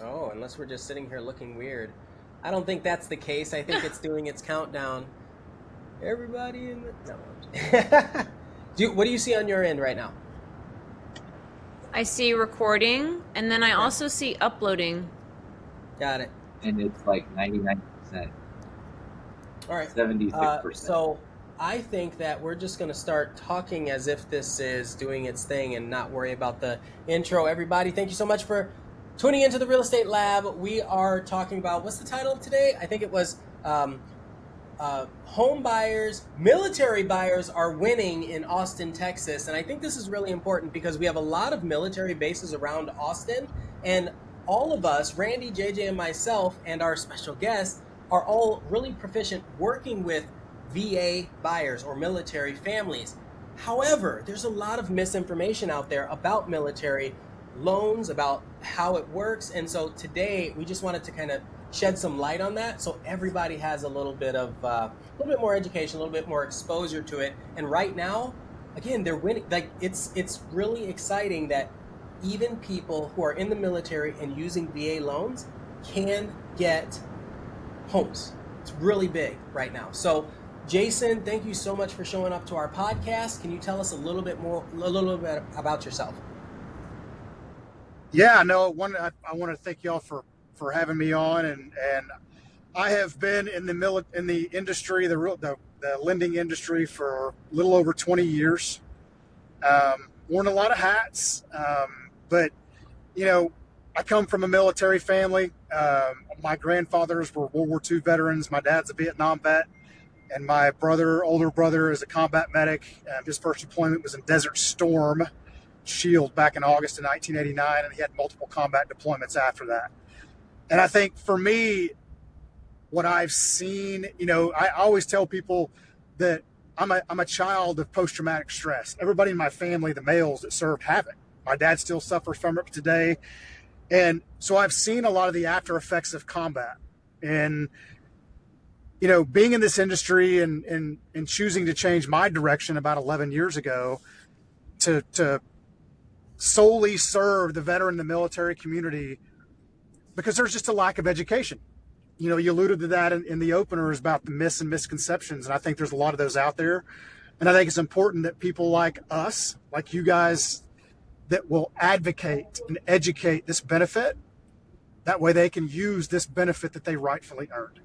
Oh, unless we're just sitting here looking weird. I don't think that's the case. I think it's doing its countdown. Everybody in the... No. What do you see on your end right now? I see recording, and then I Okay. also see uploading. Got it. And it's like 99%, All right. 76%. So I think that we're just going to start talking as if this is doing its thing and not worry about the intro. Everybody, thank you so much for tuning into the Real Estate Lab. We are talking about, what's the title of today? I think it was home buyers, military buyers are winning in Austin, Texas. And I think this is really important because we have a lot of military bases around Austin. And all of us, Randy, JJ, and myself, and our special guest, are all really proficient working with VA buyers or military families. However, there's a lot of misinformation out there about military loans, about how it works. And so today we just wanted to kind of shed some light on that so everybody has a little bit more education, a little bit more exposure to it. And right now, again, they're winning. Like it's really exciting that even people who are in the military and using VA loans can get homes. It's really big right now. So Jason, thank you so much for showing up to our podcast. Can you tell us a little bit about yourself? Yeah, no, I want to thank y'all for having me on, and I have been in the industry, the lending industry, for a little over 20 years. Worn a lot of hats, but I come from a military family. My grandfathers were World War II veterans. My dad's a Vietnam vet, and my older brother, is a combat medic. His first deployment was in Desert Storm Shield back in August of 1989, and he had multiple combat deployments after that. And I think for me, what I've seen, I always tell people that I'm a child of post-traumatic stress. Everybody in my family, the males that served, have it. My dad still suffers from it today. And so I've seen a lot of the after effects of combat. And, being in this industry and choosing to change my direction about 11 years ago to solely serve the veteran, the military community, because there's just a lack of education. You alluded to that in the openers about the myths and misconceptions, and I think there's a lot of those out there. And I think it's important that people like us, like you guys, that will advocate and educate this benefit. That way they can use this benefit that they rightfully earned.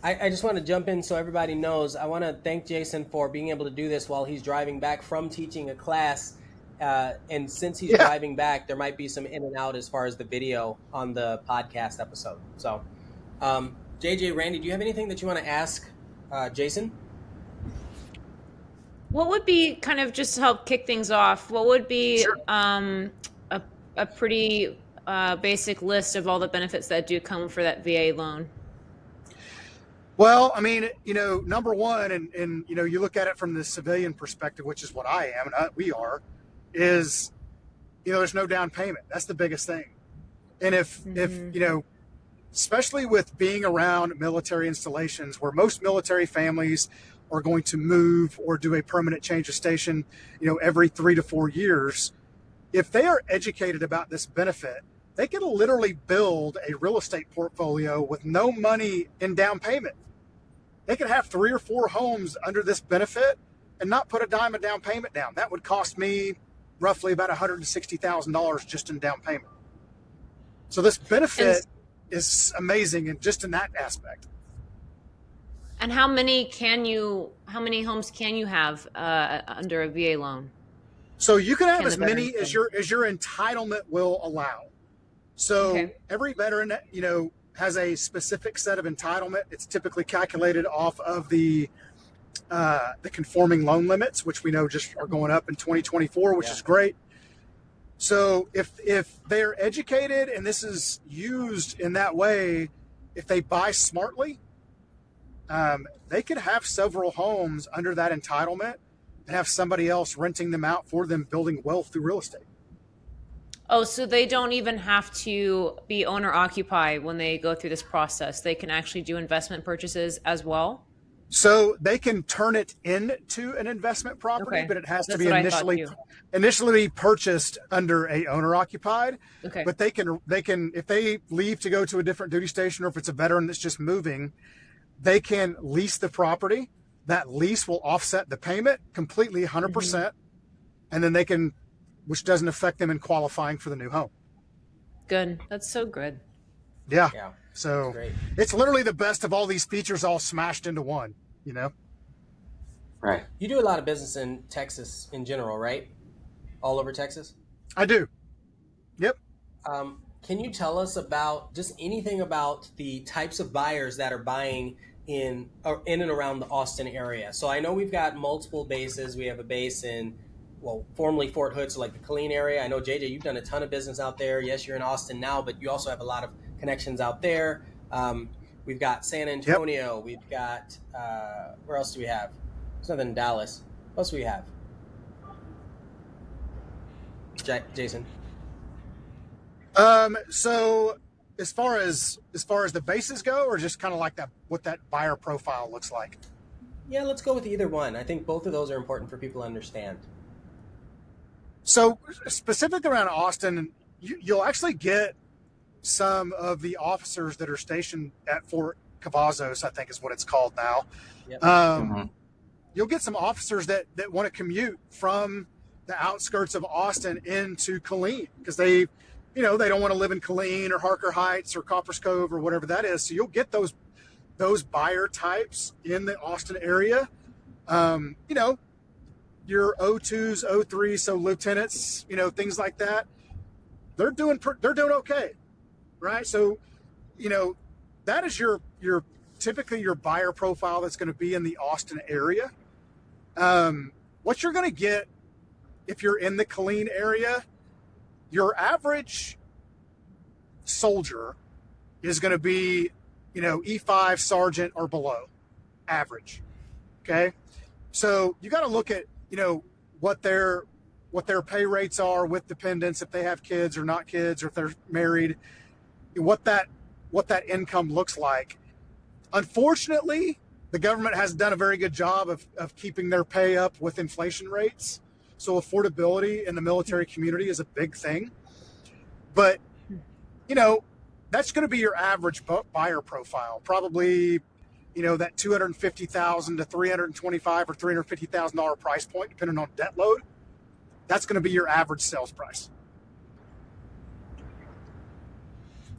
I just want to jump in so everybody knows. I want to thank Jason for being able to do this while he's driving back from teaching a class. And since he's driving back, there might be some in and out as far as the video on the podcast episode. So, JJ, Randy, do you have anything that you want to ask Jason? What would be, kind of just to help kick things off, what would be Sure. A pretty basic list of all the benefits that do come for that VA loan? Well, I mean, number one, and you look at it from the civilian perspective, which is what I am, and we are, is, there's no down payment. That's the biggest thing. And if especially with being around military installations where most military families are going to move or do a permanent change of station, every 3 to 4 years, if they are educated about this benefit, they can literally build a real estate portfolio with no money in down payment. They could have 3 or 4 homes under this benefit and not put a dime of down payment down. That would cost me roughly about $160,000 just in down payment. So this benefit is amazing, and just in that aspect. And how many homes can you have under a VA loan? So you can have as many as your entitlement will allow. So every veteran, has a specific set of entitlement. It's typically calculated off of the conforming loan limits, which we know just are going up in 2024, which is great. So if they're educated and this is used in that way, if they buy smartly, they could have several homes under that entitlement and have somebody else renting them out for them, building wealth through real estate. Oh, so they don't even have to be owner occupied when they go through this process. They can actually do investment purchases as well? So they can turn it into an investment property, Okay. but it has to That's be what I thought initially purchased under a owner occupied. Okay. But they can if they leave to go to a different duty station, or if it's a veteran that's just moving, they can lease the property. That lease will offset the payment completely 100%. And then they can, which doesn't affect them in qualifying for the new home. Good. That's so good. Yeah. Yeah. So Great. it's literally the best of all these features all smashed into one, Right. You do a lot of business in Texas in general, right? All over Texas? I do. Yep. Can you tell us about just anything about the types of buyers that are buying in and around the Austin area? So I know we've got multiple bases. We have a base in, formerly Fort Hood, so like the Killeen area. I know, JJ, you've done a ton of business out there. Yes, you're in Austin now, but you also have a lot of connections out there. We've got San Antonio. Yep. We've got, where else do we have? There's nothing in Dallas. What else do we have? Jason. So as far as the bases go, or just kind of like that, what that buyer profile looks like? Yeah, let's go with either one. I think both of those are important for people to understand. So specific around Austin, you'll actually get some of the officers that are stationed at Fort Cavazos, I think is what it's called now. Yep. You'll get some officers that want to commute from the outskirts of Austin into Killeen because they don't want to live in Killeen or Harker Heights or Coppers Cove or whatever that is. So you'll get those buyer types in the Austin area. Your O2s, O3s, so lieutenants, things like that. They're doing okay, right? So, that is your typically your buyer profile that's going to be in the Austin area. What you're going to get if you're in the Killeen area, your average soldier is going to be, E5 sergeant or below average. Okay. So you got to look at, what their pay rates are with dependents, if they have kids or not kids, or if they're married, what that income looks like. Unfortunately, the government hasn't done a very good job of keeping their pay up with inflation rates. So affordability in the military community is a big thing. But, that's going to be your average buyer profile. Probably, that $250,000 to $325,000 or $350,000 price point, depending on debt load. That's going to be your average sales price.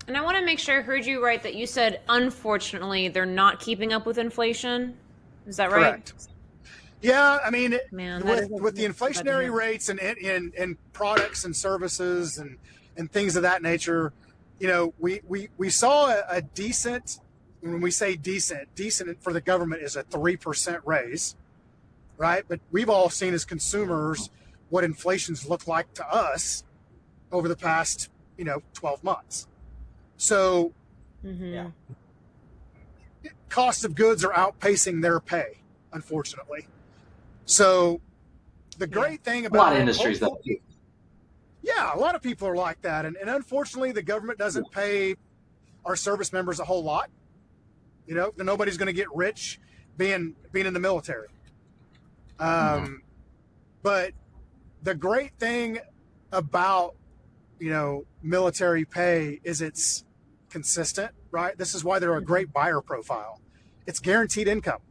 And I want to make sure I heard you right that you said, unfortunately, they're not keeping up with inflation. Is that right? Correct. Yeah, I mean, Man, with the inflationary rates and products and services and things of that nature, we saw a decent, when we say decent for the government is a 3% raise, right? But we've all seen as consumers what inflation's looked like to us over the past, 12 months. So costs of goods are outpacing their pay, unfortunately. So the great thing about a lot of industries though. Yeah, a lot of people are like that. And unfortunately, the government doesn't pay our service members a whole lot. Nobody's going to get rich being in the military. But the great thing about, military pay is it's consistent, right? This is why they're a great buyer profile. It's guaranteed income.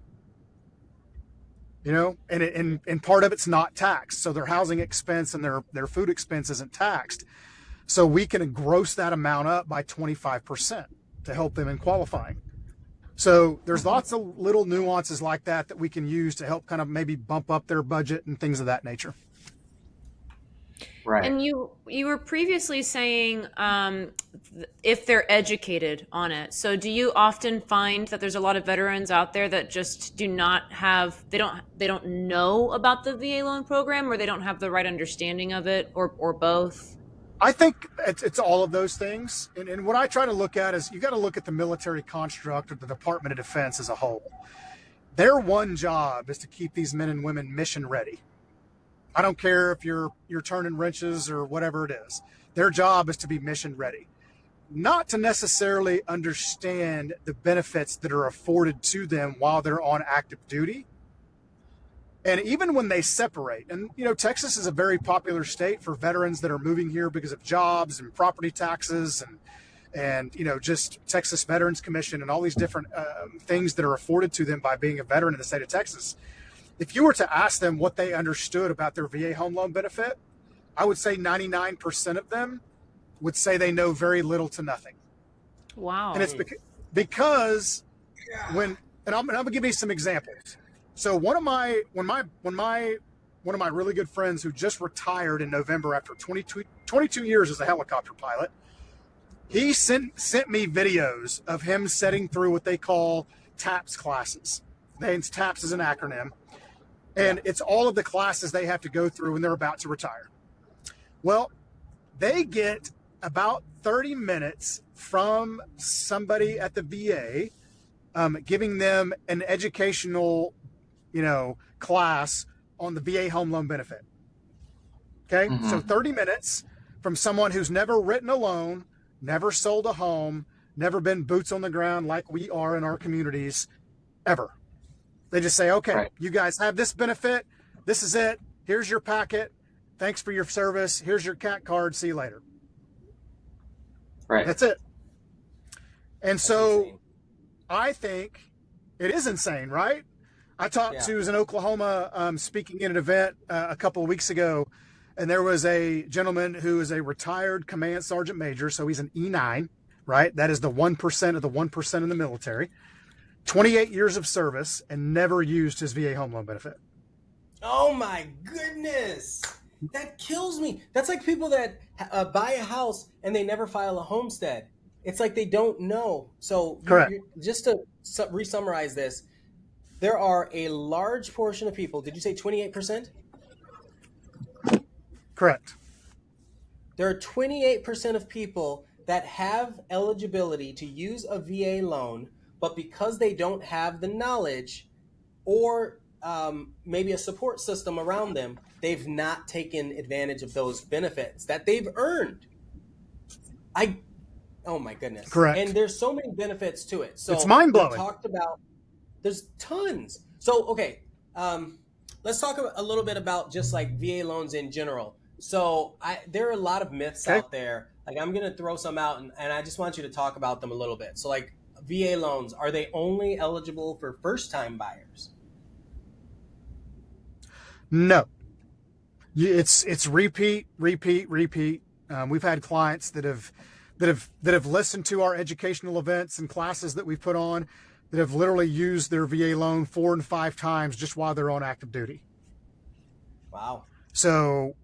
And part of it's not taxed. So their housing expense and their food expense isn't taxed. So we can gross that amount up by 25% to help them in qualifying. So there's lots of little nuances like that we can use to help kind of maybe bump up their budget and things of that nature. Right. And you were previously saying if they're educated on it. So do you often find that there's a lot of veterans out there that just do not have, they don't know about the VA loan program, or they don't have the right understanding of it, or both? I think it's all of those things. And what I try to look at is you got to look at the military construct or the Department of Defense as a whole. Their one job is to keep these men and women mission ready. I don't care if you're turning wrenches or whatever it is. Their job is to be mission ready. not to necessarily understand the benefits that are afforded to them while they're on active duty. And even when they separate, and Texas is a very popular state for veterans that are moving here because of jobs and property taxes and just Texas Veterans Commission and all these different things that are afforded to them by being a veteran in the state of Texas. If you were to ask them what they understood about their VA home loan benefit, I would say 99% of them would say they know very little to nothing. Wow. And it's because and I'm going to give you some examples. So one of my really good friends who just retired in November after 22 years as a helicopter pilot, he sent me videos of him setting through what they call TAPS classes. TAPS is an acronym, and it's all of the classes they have to go through when they're about to retire. Well, they get about 30 minutes from somebody at the VA giving them an educational class on the VA home loan benefit. Okay. Mm-hmm. So 30 minutes from someone who's never written a loan, never sold a home, never been boots on the ground like we are in our communities ever. They just say, okay, right, you guys have this benefit. This is it. Here's your packet. Thanks for your service. Here's your CAT card. See you later. Right. That's it. And so I think it is insane, right? I was in Oklahoma speaking at an event a couple of weeks ago, and there was a gentleman who is a retired command sergeant major, so he's an E9, right? That is the 1% of the 1% in the military. 28 years of service and never used his VA home loan benefit. Oh my goodness. That kills me. That's like people that buy a house and they never file a homestead. It's like they don't know. So correct. Just to re-summarize this, there are a large portion of people. Did you say 28%? Correct. There are 28% of people that have eligibility to use a VA loan, but because they don't have the knowledge or maybe a support system around them, they've not taken advantage of those benefits that they've earned. Oh my goodness. Correct. And there's so many benefits to it. So it's mind-blowing. We talked about, there's tons. So, okay. Let's talk a little bit about just like VA loans in general. So there are a lot of myths out there. Like I'm going to throw some out and I just want you to talk about them a little bit. So like VA loans, are they only eligible for first-time buyers? No. It's repeat. We've had clients that have listened to our educational events and classes that we've put on that have literally used their VA loan 4 and 5 times just while they're on active duty. Wow. So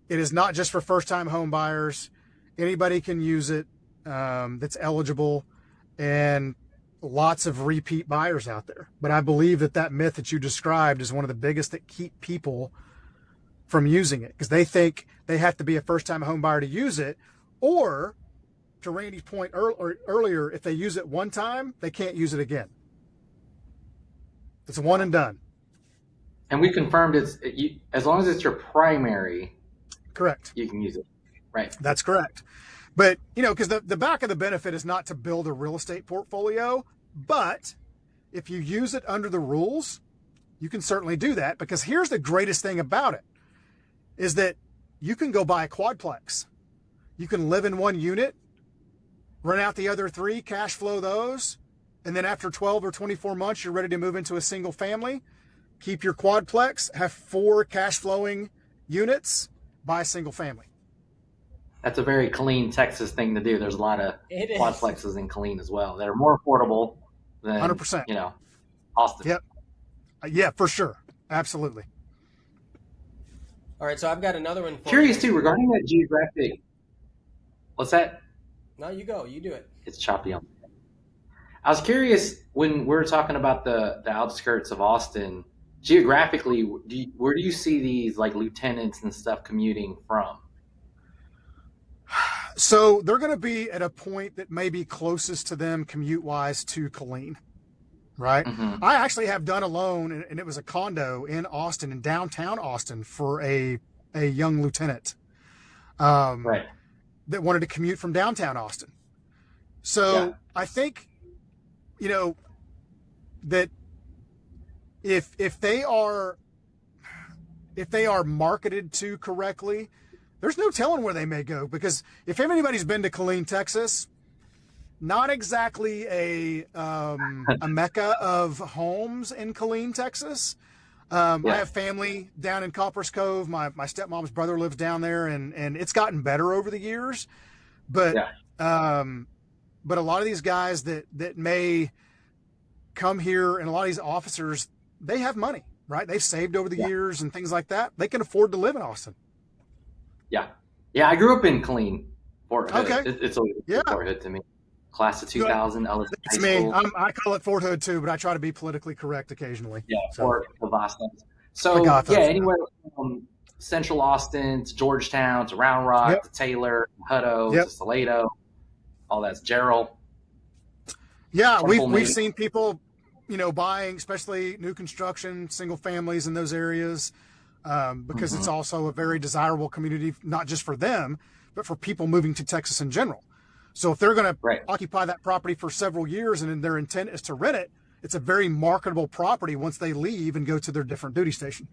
it is not just for first-time home buyers. Anybody can use it that's eligible, and lots of repeat buyers out there. But I believe that myth that you described is one of the biggest that keep people from using it, because they think they have to be a first-time home buyer to use it, or to Randy's point earlier, if they use it one time, they can't use it again. It's one and done. And we confirmed as long as it's your primary. Correct. You can use it. Right. That's correct. But, because the back of the benefit is not to build a real estate portfolio, but if you use it under the rules, you can certainly do that, because here's the greatest thing about it is that you can go buy a quadplex. You can live in one unit, rent out the other 3, cash flow those, and then after 12 or 24 months, you're ready to move into a single family. Keep your quadplex, have 4 cash flowing units, buy a single family. That's a very clean Texas thing to do. There's a lot of quadplexes in Killeen as well that are more affordable than 100%. Austin. Yep. Yeah, for sure. Absolutely. All right, so I've got another one for Curious you. too, regarding that geographic. What's that? No, you go. You do it. It's choppy on. I was curious when we were talking about the outskirts of Austin, geographically, where do you see these like lieutenants and stuff commuting from? So they're going to be at a point that may be closest to them commute-wise to Killeen, right? Mm-hmm. I actually have done a loan, and it was a condo in Austin, in downtown Austin, for a young lieutenant right, that wanted to commute from downtown Austin. So I think, that if they are marketed to correctly, there's no telling where they may go. Because if anybody's been to Killeen, Texas, not exactly a mecca of homes in Killeen, Texas. I have family down in Coppers Cove. My stepmom's brother lives down there, and it's gotten better over the years. But a lot of these guys that may come here, and a lot of these officers, they have money, right? They've saved over the years and things like that. They can afford to live in Austin. Yeah. I grew up in Killeen, Fort Hood. Okay. It's always Fort Hood to me. Class of 2000. It's me. I call it Fort Hood too, but I try to be politically correct occasionally. Yeah, Fort of Austin. So anywhere from Central Austin to Georgetown to Round Rock to Taylor, Hutto to Salado, all that's Gerald. Yeah, we've seen people, buying, especially new construction, single families in those areas, because it's also a very desirable community, not just for them, but for people moving to Texas in general. So if they're going to occupy that property for several years and their intent is to rent it, it's a very marketable property once they leave and go to their different duty station.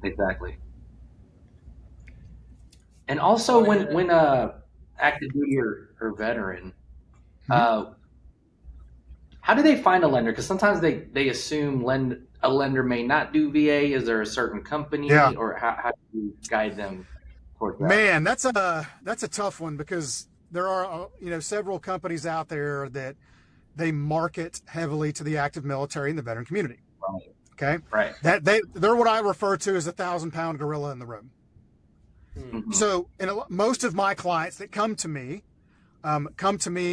Exactly. And also when active duty or veteran, how do they find a lender? Because sometimes they assume a lender may not do VA. Is there a certain company or how do you guide them towards that? Man, that's a tough one, because there are, several companies out there that they market heavily to the active military and the veteran community. Right. Okay. Right. They're what I refer to as a 1,000-pound gorilla in the room. Mm-hmm. So, most of my clients that come to me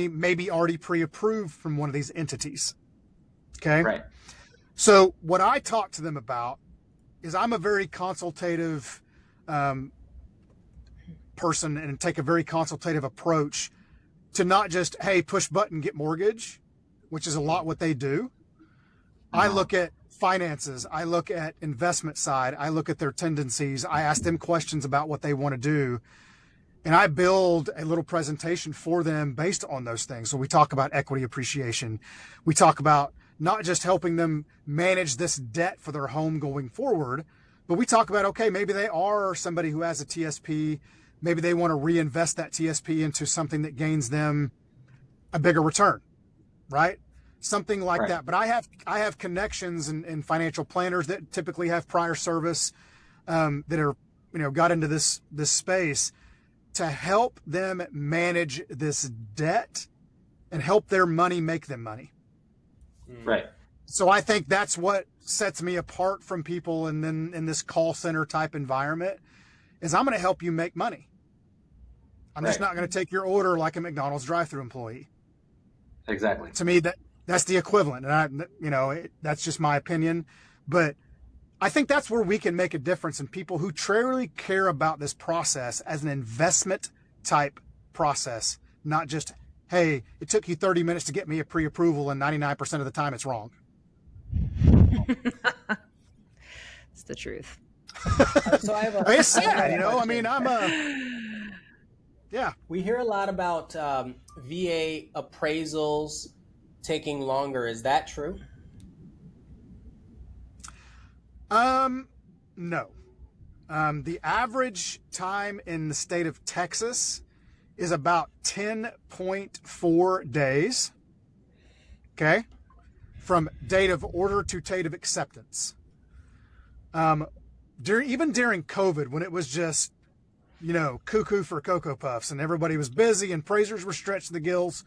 maybe already pre-approved from one of these entities. Okay. Right. So what I talk to them about is I'm a very consultative, person, and take a very consultative approach to not just, hey, push button, get mortgage, which is a lot what they do. I look at finances. I look at investment side. I look at their tendencies. I ask them questions about what they want to do. And I build a little presentation for them based on those things. So we talk about equity appreciation. We talk about not just helping them manage this debt for their home going forward, but we talk about, okay, maybe they are somebody who has a TSP. Maybe they want to reinvest that TSP into something that gains them a bigger return, right? Something like that. But I have connections and financial planners that typically have prior service, that are, got into this space to help them manage this debt and help their money make them money. Right. So I think that's what sets me apart from people in this call center type environment, is I'm going to help you make money. I'm just not going to take your order like a McDonald's drive-through employee. Exactly. To me, that's the equivalent. And that's just my opinion, but I think that's where we can make a difference in people who truly care about this process as an investment type process, not just, hey, it took you 30 minutes to get me a pre-approval and 99% of the time it's wrong. It's the truth. So it's sad, We hear a lot about VA appraisals taking longer. Is that true? No. The average time in the state of Texas is about 10.4 days. Okay. From date of order to date of acceptance. Even during COVID, when it was just, cuckoo for Cocoa Puffs and everybody was busy and appraisers were stretched to the gills,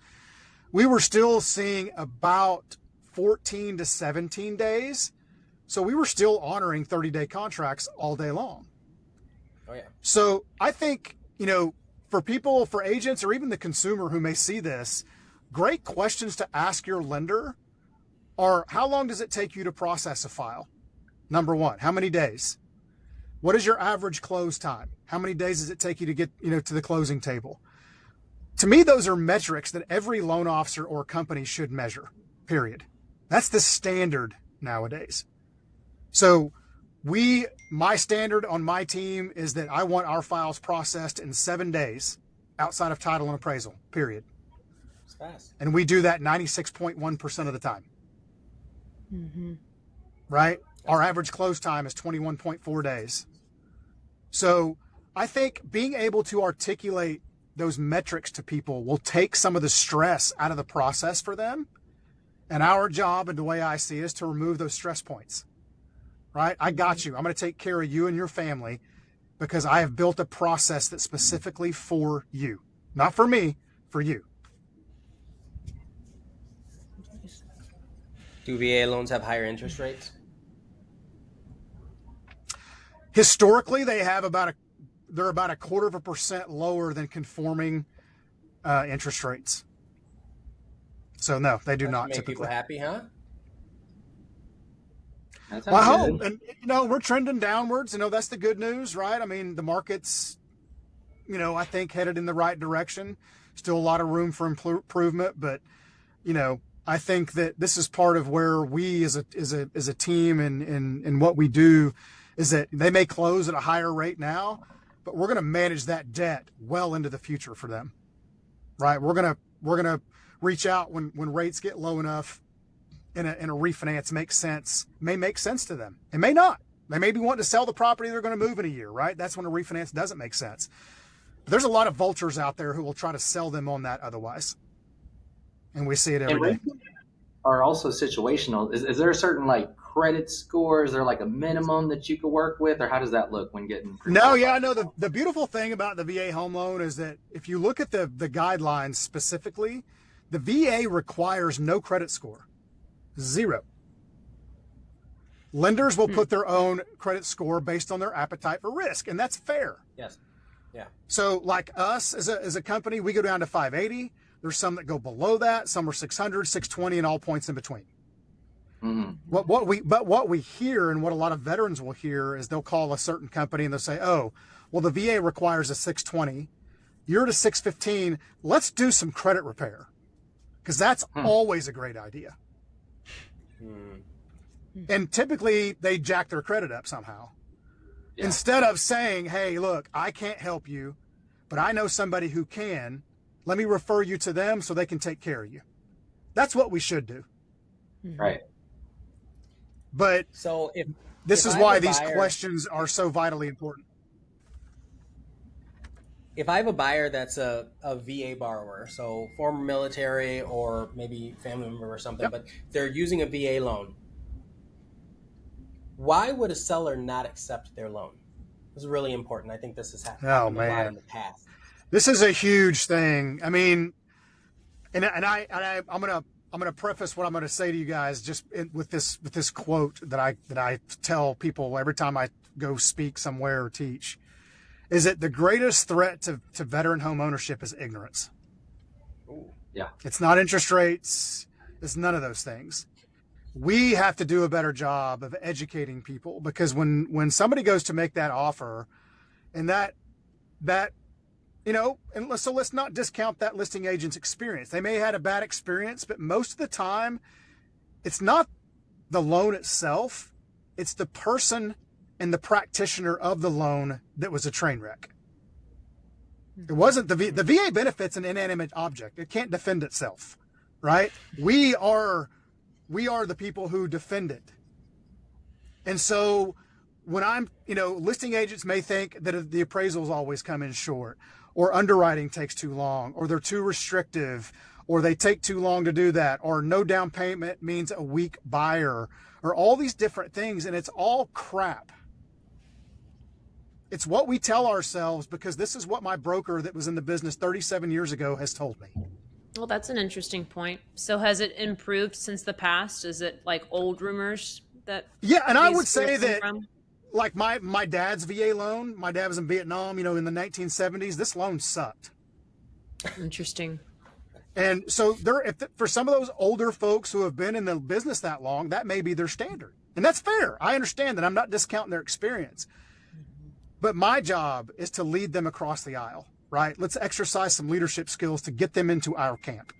we were still seeing about 14 to 17 days. So we were still honoring 30-day contracts all day long. Oh, yeah. So I think, for people, for agents, or even the consumer who may see this, great questions to ask your lender are, how long does it take you to process a file? Number one, how many days? What is your average close time? How many days does it take you to get, to the closing table? To me, those are metrics that every loan officer or company should measure, period. That's the standard nowadays. So my standard on my team is that I want our files processed in 7 days outside of title and appraisal, period. It's fast. And we do that 96.1% of the time. Mm-hmm. Right? Our average close time is 21.4 days. So I think being able to articulate those metrics to people will take some of the stress out of the process for them. And our job, and the way I see it, is to remove those stress points. Right? I got you. I'm going to take care of you and your family because I have built a process that's specifically for you. Not for me, for you. Do VA loans have higher interest rates? Historically, they're about 0.25% lower than conforming interest rates. So no, they do That not make typically. people happy, huh? Well, I hope, and we're trending downwards. That's the good news, right? I mean, the market's, I think headed in the right direction. Still a lot of room for improvement, but I think that this is part of where we as a team and what we do is that they may close at a higher rate now, but we're going to manage that debt well into the future for them, right? We're going to reach out when rates get low enough and a refinance may make sense to them. It may not. They may be wanting to sell the property they're going to move in a year, right? That's when a refinance doesn't make sense. But there's a lot of vultures out there who will try to sell them on that otherwise. And we see it every day. Are also situational. Is there a certain credit score? Is there a minimum that you could work with, or how does that look when getting? No, the beautiful thing about the VA home loan is that if you look at the guidelines specifically, the VA requires no credit score, 0. Lenders will put their own credit score based on their appetite for risk, and that's fair. Yes. Yeah. So like us as a company, we go down to 580. There's some that go below that. Some are 600, 620, and all points in between. Mm-hmm. What we hear and what a lot of veterans will hear is they'll call a certain company and they'll say, oh, well, the VA requires a 620. You're at a 615. Let's do some credit repair. Because that's always a great idea. And typically they jack their credit up somehow. Yeah. Instead of saying, hey, look, I can't help you, but I know somebody who can. Let me refer you to them so they can take care of you. That's what we should do. Right. But so this is why these questions are so vitally important. If I have a buyer that's a VA borrower, so former military or maybe family member or something, but they're using a VA loan, why would a seller not accept their loan? This is really important. I think this has happened a lot in the past. This is a huge thing. I mean, and I'm gonna preface what I'm gonna say to you guys just with this quote that I tell people every time I go speak somewhere or teach, is that the greatest threat to veteran home ownership is ignorance. Ooh. Yeah, it's not interest rates. It's none of those things. We have to do a better job of educating people because when somebody goes to make that offer, and that and so let's not discount that listing agent's experience. They may have had a bad experience, but most of the time, it's not the loan itself. It's the person and the practitioner of the loan that was a train wreck. It wasn't the VA benefits an inanimate object. It can't defend itself, right? We are the people who defend it. And so when listing agents may think that the appraisals always come in short, or underwriting takes too long, or they're too restrictive, or they take too long to do that, or no down payment means a weak buyer, or all these different things, and it's all crap. It's what we tell ourselves because this is what my broker that was in the business 37 years ago has told me. Well, that's an interesting point. So has it improved since the past? Is it like old rumors that? Yeah, and I would say that like my dad's VA loan, my dad was in Vietnam, in the 1970s, this loan sucked. Interesting. And so for some of those older folks who have been in the business that long, that may be their standard. And that's fair. I understand that. I'm not discounting their experience. But my job is to lead them across the aisle, right? Let's exercise some leadership skills to get them into our camp.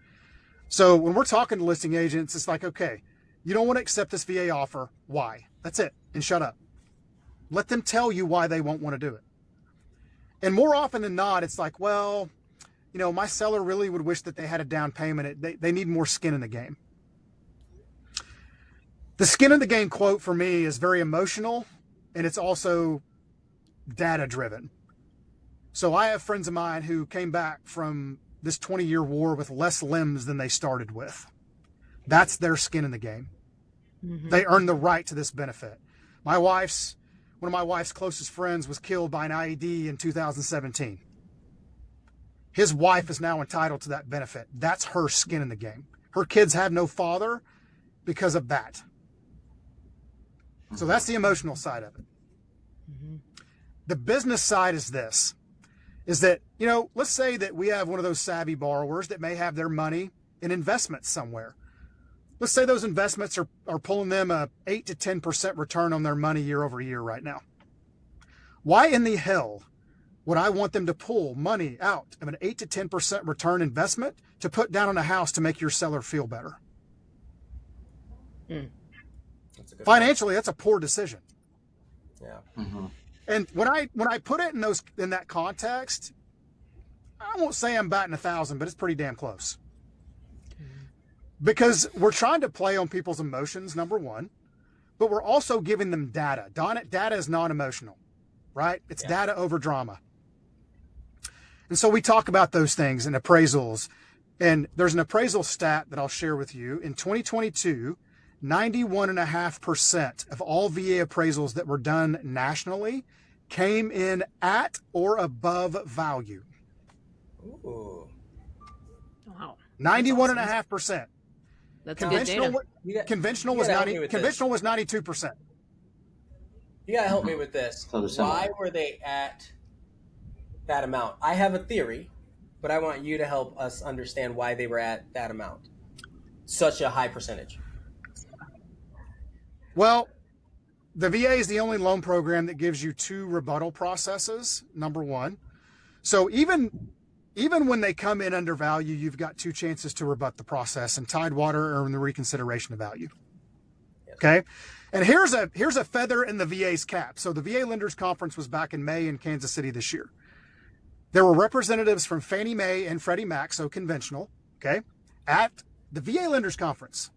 So when we're talking to listing agents, it's like, okay, you don't want to accept this VA offer. Why? That's it. And shut up. Let them tell you why they won't want to do it. And more often than not, it's like, well, my seller really would wish that they had a down payment. They need more skin in the game. The skin in the game quote for me is very emotional, and it's also data driven. So I have friends of mine who came back from this 20-year war with less limbs than they started with. That's their skin in the game. Mm-hmm. They earned the right to this benefit. One of my wife's closest friends was killed by an IED in 2017. His wife is now entitled to that benefit. That's her skin in the game. Her kids have no father because of that. So that's the emotional side of it. Mm-hmm. The business side is this, is that, let's say that we have one of those savvy borrowers that may have their money in investments somewhere. Let's say those investments are pulling them a 8 to 10% return on their money year over year right now. Why in the hell would I want them to pull money out of an 8 to 10% return investment to put down on a house to make your seller feel better? Financially, that's a poor decision. Yeah. Mm-hmm. And when I put it in that context, I won't say I'm batting 1,000, but it's pretty damn close. Because we're trying to play on people's emotions, number one, but we're also giving them data. Data is non-emotional, right? It's data over drama. And so we talk about those things in appraisals. And there's an appraisal stat that I'll share with you. In 2022, 91.5% of all VA appraisals that were done nationally came in at or above value. Ooh. Wow. 91.5%. That's good data. Conventional was 92%. You gotta help me with this. Why were they at that amount? I have a theory, but I want you to help us understand why they were at that amount. Such a high percentage. Well, the VA is the only loan program that gives you 2 rebuttal processes, number one. So even when they come in under value, you've got 2 chances to rebut the process, and Tidewater or in the reconsideration of value. Yes. Okay. And here's a feather in the VA's cap. So the VA Lenders Conference was back in May in Kansas City this year. There were representatives from Fannie Mae and Freddie Mac, so conventional, okay, at the VA Lenders Conference.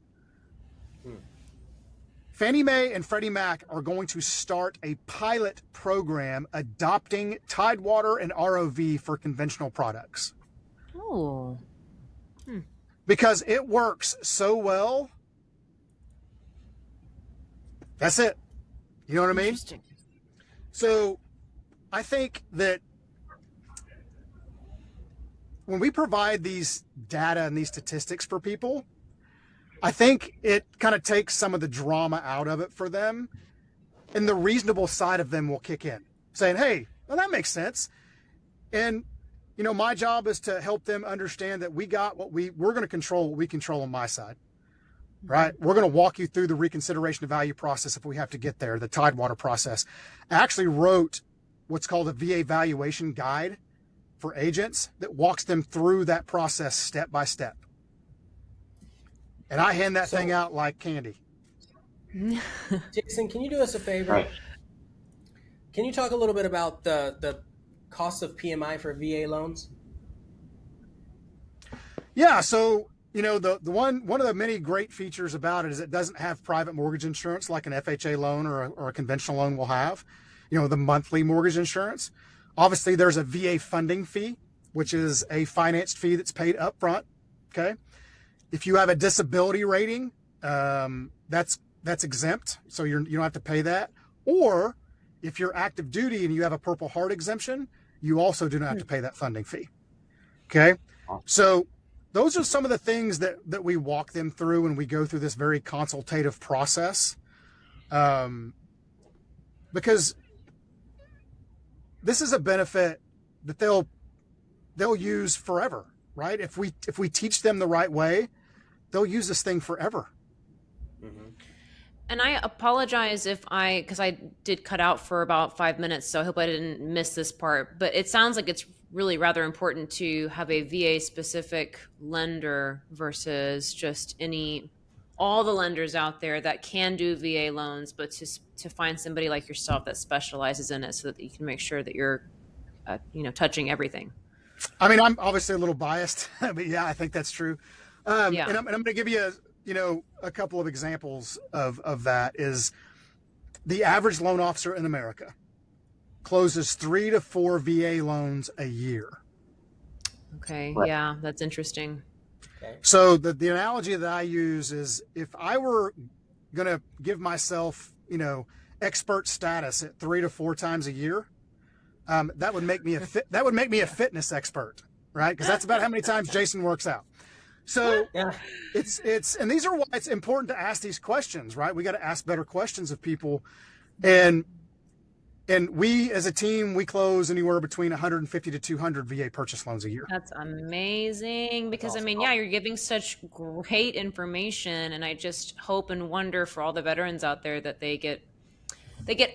Fannie Mae and Freddie Mac are going to start a pilot program adopting Tidewater and ROV for conventional products. Oh. Because it works so well. That's it. You know what I mean? Interesting. So I think that when we provide these data and these statistics for people, I think it kind of takes some of the drama out of it for them, and the reasonable side of them will kick in, saying, hey, well, that makes sense. And, my job is to help them understand that we're going to control what we control on my side, right? We're going to walk you through the reconsideration of value process if we have to get there, the Tidewater process. I actually wrote what's called a VA valuation guide for agents that walks them through that process step by step. And I hand that thing out like candy. Jason, can you do us a favor? Right. Can you talk a little bit about the cost of PMI for VA loans? Yeah, so the one of the many great features about it is it doesn't have private mortgage insurance like an FHA loan or a conventional loan will have. The monthly mortgage insurance. Obviously, there's a VA funding fee, which is a financed fee that's paid up front. Okay. If you have a disability rating, that's exempt, so you don't have to pay that. Or if you're active duty and you have a Purple Heart exemption, you also do not have to pay that funding fee. Okay, so those are some of the things that we walk them through when we go through this very consultative process, because this is a benefit that they'll use forever, right? If we teach them the right way, they'll use this thing forever. Mm-hmm. And I apologize because I did cut out for about 5 minutes, so I hope I didn't miss this part. But it sounds like it's really rather important to have a VA-specific lender versus just all the lenders out there that can do VA loans, but to find somebody like yourself that specializes in it so that you can make sure that you're, touching everything. I mean, I'm obviously a little biased, but yeah, I think that's true. Yeah. And I'm going to give you a couple of examples of that. Is the average loan officer in America closes 3 to 4 VA loans a year. Okay. Right. Yeah, that's interesting. Okay. So the analogy that I use is, if I were going to give myself, expert status at 3 to 4 times a year, that would make me a fitness expert, right? Because that's about how many times Jason works out. So Yeah. it's and these are why it's important to ask these questions, right? We got to ask better questions of people, and we as a team, we close anywhere between 150 to 200 VA purchase loans a year. That's amazing, because awesome. I mean, yeah, you're giving such great information, and I just hope and wonder for all the veterans out there that they get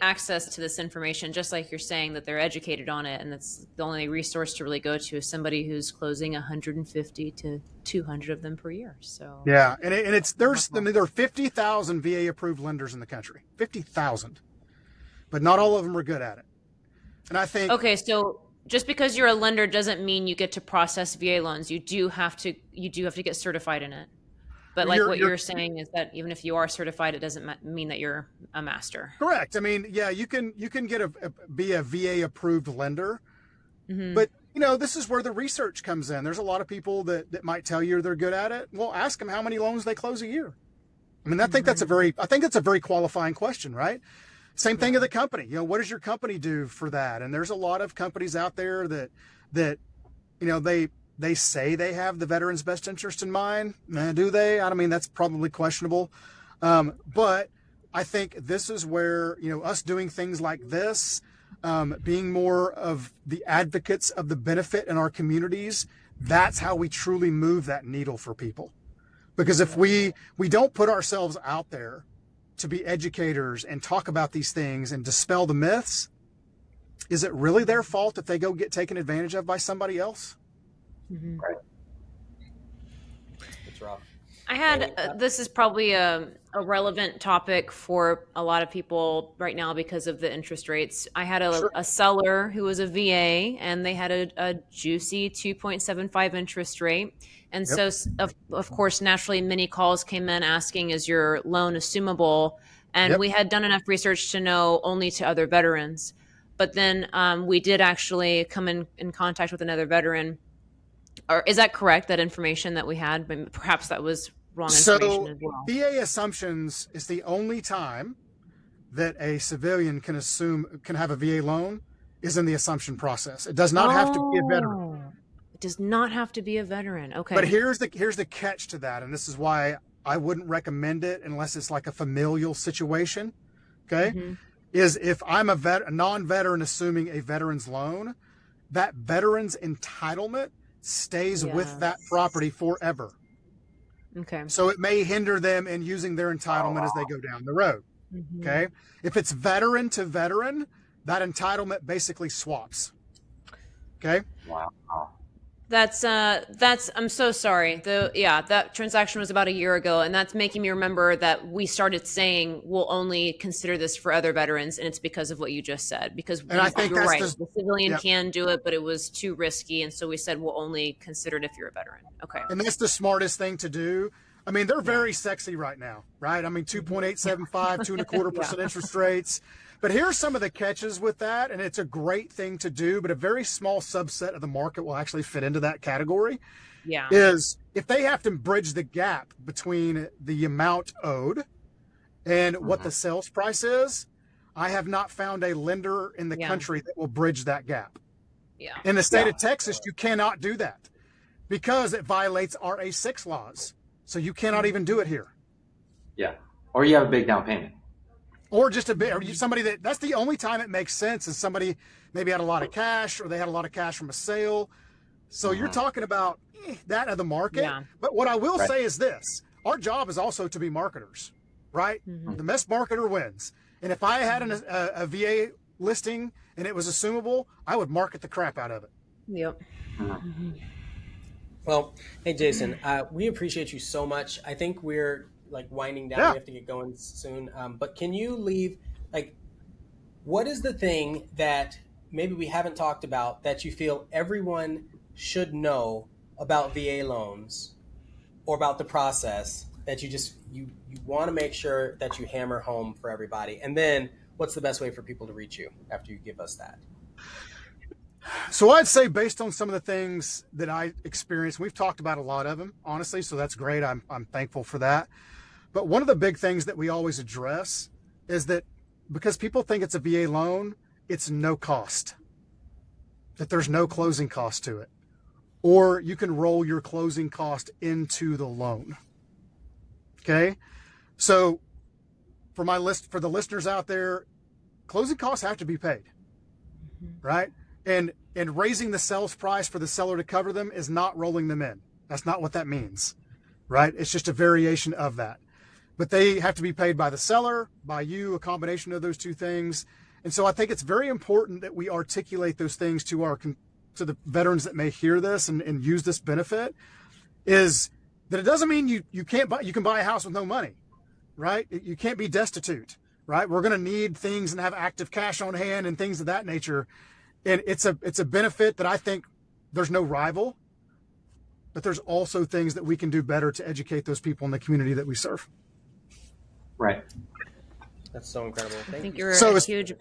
access to this information, just like you're saying, that they're educated on it, and that's the only resource to really go to is somebody who's closing 150 to 200 of them per year. So Yeah, and there are 50,000 VA approved lenders in the country, 50,000, but not all of them are good at it. And I think okay, so just because you're a lender doesn't mean you get to process VA loans. You do have to get certified in it. But like what you're saying is that even if you are certified, it doesn't mean that you're a master. correct. I mean, yeah, you can be a VA approved lender, but this is where the research comes in. There's a lot of people that might tell you they're good at it. Well, ask them how many loans they close a year. I mean, I think that's a very qualifying question, right? Same thing of the company. What does your company do for that? And there's a lot of companies out there that they say they have the veteran's best interest in mind. Do they? I mean, that's probably questionable. But I think this is where, us doing things like this, being more of the advocates of the benefit in our communities, that's how we truly move that needle for people. Because if we don't put ourselves out there to be educators and talk about these things and dispel the myths, is it really their fault if they go get taken advantage of by somebody else? Right. It's rough. I had this is probably a relevant topic for a lot of people right now because of the interest rates. I had a seller who was a VA, and they had a juicy 2.75 interest rate. And so, of course, naturally, many calls came in asking, is your loan assumable? And we had done enough research to know only to other veterans. But then we did actually come in contact with another veteran. Or is that correct, that information that we had? Perhaps that was wrong information as well. VA assumptions is the only time that a civilian can have a VA loan is in the assumption process. It does not have to be a veteran. It does not have to be a veteran. Okay. But here's the catch to that, and this is why I wouldn't recommend it unless it's like a familial situation. Okay, is if I'm a non-veteran assuming a veteran's loan, that veteran's entitlement stays with that property forever. Okay. So it may hinder them in using their entitlement as they go down the road. Okay. If it's veteran to veteran, that entitlement basically swaps. Okay. Wow. That's I'm so sorry. That transaction was about a year ago, and that's making me remember that we started saying we'll only consider this for other veterans, and it's because of what you just said. Because I think you're that's right, the civilian can do it, but it was too risky, and so we said we'll only consider it if you're a veteran. Okay. And that's the smartest thing to do. I mean, they're very sexy right now, right? I mean, 2.875, 2.25% interest rates. But here's some of the catches with that, and it's a great thing to do, but a very small subset of the market will actually fit into that category. Yeah. Is if they have to bridge the gap between the amount owed and what the sales price is, I have not found a lender in the country that will bridge that gap. Yeah. In the state of Texas, you cannot do that because it violates RA6 laws. So you cannot even do it here. Yeah. Or you have a big down payment. Or just a bit, or somebody that's the only time it makes sense is somebody maybe had a lot of cash or they had a lot of cash from a sale. So you're talking about that of the market. Yeah. But what I will say is this, our job is also to be marketers, right? The best marketer wins. And if I had a VA listing and it was assumable, I would market the crap out of it. Yep. Well, hey, Jason, we appreciate you so much. I think we're winding down. We have to get going soon. But can you leave, what is the thing that maybe we haven't talked about that you feel everyone should know about VA loans or about the process that you want to make sure that you hammer home for everybody? And then what's the best way for people to reach you after you give us that? So I'd say, based on some of the things that I experienced, we've talked about a lot of them, honestly, so that's great. I'm thankful for that. But one of the big things that we always address is that because people think it's a VA loan, it's no cost, that there's no closing cost to it, or you can roll your closing cost into the loan. Okay. So for the listeners out there, closing costs have to be paid, right? And raising the sales price for the seller to cover them is not rolling them in. That's not what that means, right? It's just a variation of that. But they have to be paid by the seller, by you, a combination of those two things. And so I think it's very important that we articulate those things to the veterans that may hear this and use this benefit, is that it doesn't mean you can buy a house with no money, right? You can't be destitute, right? We're going to need things and have active cash on hand and things of that nature. And it's a benefit that I think there's no rival, but there's also things that we can do better to educate those people in the community that we serve. Right. That's so incredible. I think you. you're So a huge,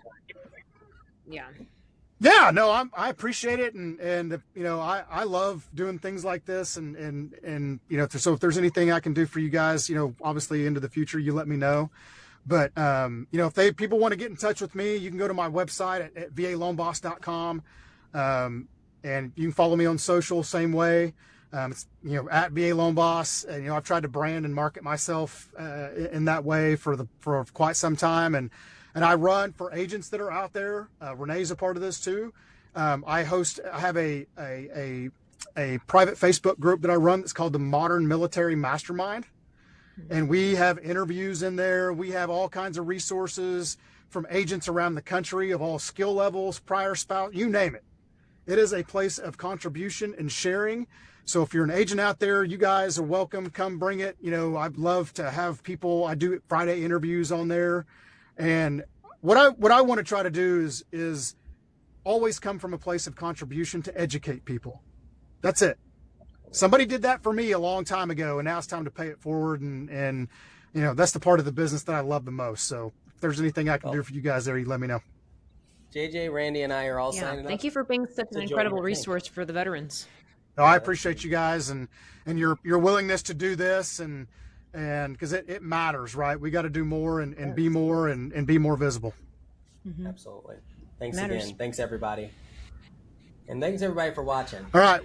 yeah. Yeah, no, I appreciate it. And you know, I love doing things like this and you know, so if there's anything I can do for you guys, you know, obviously into the future, you let me know. But, you know, if people want to get in touch with me, you can go to my website at valoanboss.com. And you can follow me on social, same way. It's, you know, at VA Loan Boss. And, you know, I've tried to brand and market myself in that way for quite some time. And I run for agents that are out there. Renee's a part of this too. I have a private Facebook group that I run that's called the Modern Military Mastermind. And we have interviews in there. We have all kinds of resources from agents around the country of all skill levels, prior spouse, you name it. It is a place of contribution and sharing. So if you're an agent out there, you guys are welcome. Come bring it. You know, I'd love to have people. I do Friday interviews on there. And what I want to try to do is always come from a place of contribution to educate people. That's it. Somebody did that for me a long time ago, and now it's time to pay it forward. And you know, that's the part of the business that I love the most. So if there's anything I can do for you guys there, you let me know. JJ, Randy, and I are all signing up. Thank you for being such an incredible resource for the veterans. No, I appreciate you guys and your willingness to do this and because it matters, right? We got to do more and be more and be more visible. Mm-hmm. Absolutely. Thanks again. Thanks everybody. And thanks everybody for watching. All right.